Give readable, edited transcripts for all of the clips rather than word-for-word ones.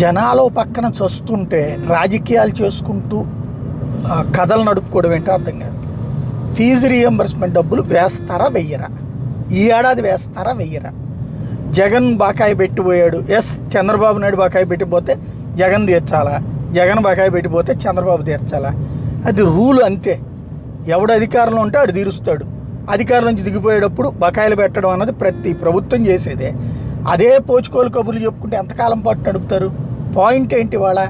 జనాలు పక్కన చూస్తుంటే రాజకీయాలు చేసుకుంటూ కథలు నడుపుకోవడం ఏంటో అర్థం కాదు. ఫీజు రీఎంబర్స్మెంట్ డబ్బులు వేస్తారా వెయ్యరా? ఈ ఏడాది వేస్తారా వెయ్యరా? జగన్ బకాయి పెట్టిపోయాడు. చంద్రబాబు నాయుడు బకాయి పెట్టిపోతే జగన్ తీర్చాలా, జగన్ బకాయి పెట్టిపోతే చంద్రబాబు తీర్చాలా? అది రూల్ అంతే. ఎవడు అధికారంలో ఉంటే ఆడు తీరుస్తాడు. అధికారం నుంచి దిగిపోయేటప్పుడు బకాయిలు పెట్టడం అన్నది ప్రతి ప్రభుత్వం చేసేదే. అదే పోచుకోలు కబుర్లు చెప్పుకుంటే ఎంతకాలం పాటు నడుపుతారు? పాయింట్ ఏంటి? వాళ్ళ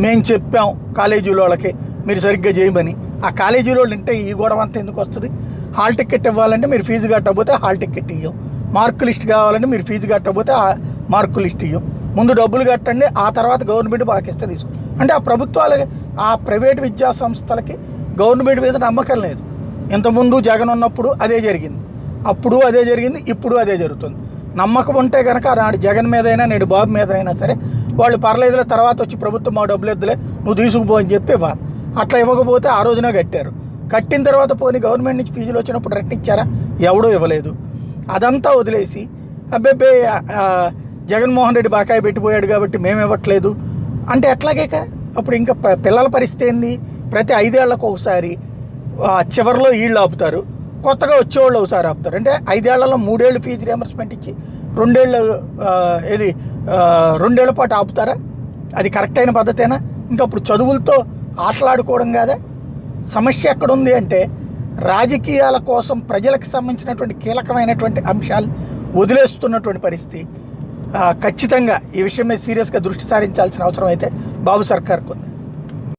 మేము చెప్పాం కాలేజీలో వాళ్ళకి మీరు సరిగ్గా చేయమని. ఆ కాలేజీలో వాళ్ళు అంటే ఈ గొడవ అంతా ఎందుకు వస్తుంది? హాల్ టికెట్ ఇవ్వాలంటే మీరు ఫీజు కట్టకపోతే హాల్ టికెట్ ఇవ్వం. మార్కు లిస్ట్ కావాలంటే మీరు ఫీజు కట్టకపోతే ఆ మార్కు లిస్ట్ ఇవ్వం. ముందు డబ్బులు కట్టండి, ఆ తర్వాత గవర్నమెంట్ పాకిస్తే తీసుకో అంటే ఆ ప్రభుత్వాలకి, ఆ ప్రైవేట్ విద్యా సంస్థలకి గవర్నమెంట్ మీద నమ్మకం లేదు. ఇంతకుముందు జగన్ ఉన్నప్పుడు అదే జరిగింది, అప్పుడు అదే జరిగింది, ఇప్పుడు అదే జరుగుతుంది. నమ్మకం ఉంటే కనుక నాడు జగన్ మీదైనా నేడు బాబు మీద అయినా సరే వాళ్ళు పర్లేదులే, తర్వాత వచ్చి ప్రభుత్వం మా డబ్బులు ఎద్దులే నువ్వు తీసుకుపో అని చెప్పి ఇవ్వాలి. అట్లా ఇవ్వకపోతే ఆ రోజున కట్టారు. కట్టిన తర్వాత పోనీ గవర్నమెంట్ నుంచి ఫీజులు వచ్చినప్పుడు రెట్టించారా? ఎవడూ ఇవ్వలేదు. అదంతా వదిలేసి అబ్బే జగన్మోహన్ రెడ్డి బకాయి పెట్టిపోయాడు కాబట్టి మేము ఇవ్వట్లేదు అంటే ఎట్లాగే. అప్పుడు ఇంకా పిల్లల పరిస్థితి ఏంది? ప్రతి 5 ఏళ్లకు ఒకసారి చివరిలో వీళ్ళు ఆపుతారు, కొత్తగా వచ్చేవాళ్ళు ఒకసారి ఆపుతారు. అంటే 5 ఏళ్లలో 3 ఏళ్ళు ఫీజు రియంబర్స్మెంట్ ఇచ్చి 2 ఏళ్ల పాటు ఆపుతారా? అది కరెక్ట్ అయిన పద్ధతేనా? ఇంకా అప్పుడు చదువులతో ఆటలాడుకోవడం కాదా? సమస్య ఎక్కడుంది అంటే రాజకీయాల కోసం ప్రజలకు సంబంధించినటువంటి కీలకమైనటువంటి అంశాలు వదిలేస్తున్నటువంటి పరిస్థితి. ఖచ్చితంగా ఈ విషయం మీద సీరియస్గా దృష్టి సారించాల్సిన అవసరం అయితే బాబు సర్కార్కు ఉంది.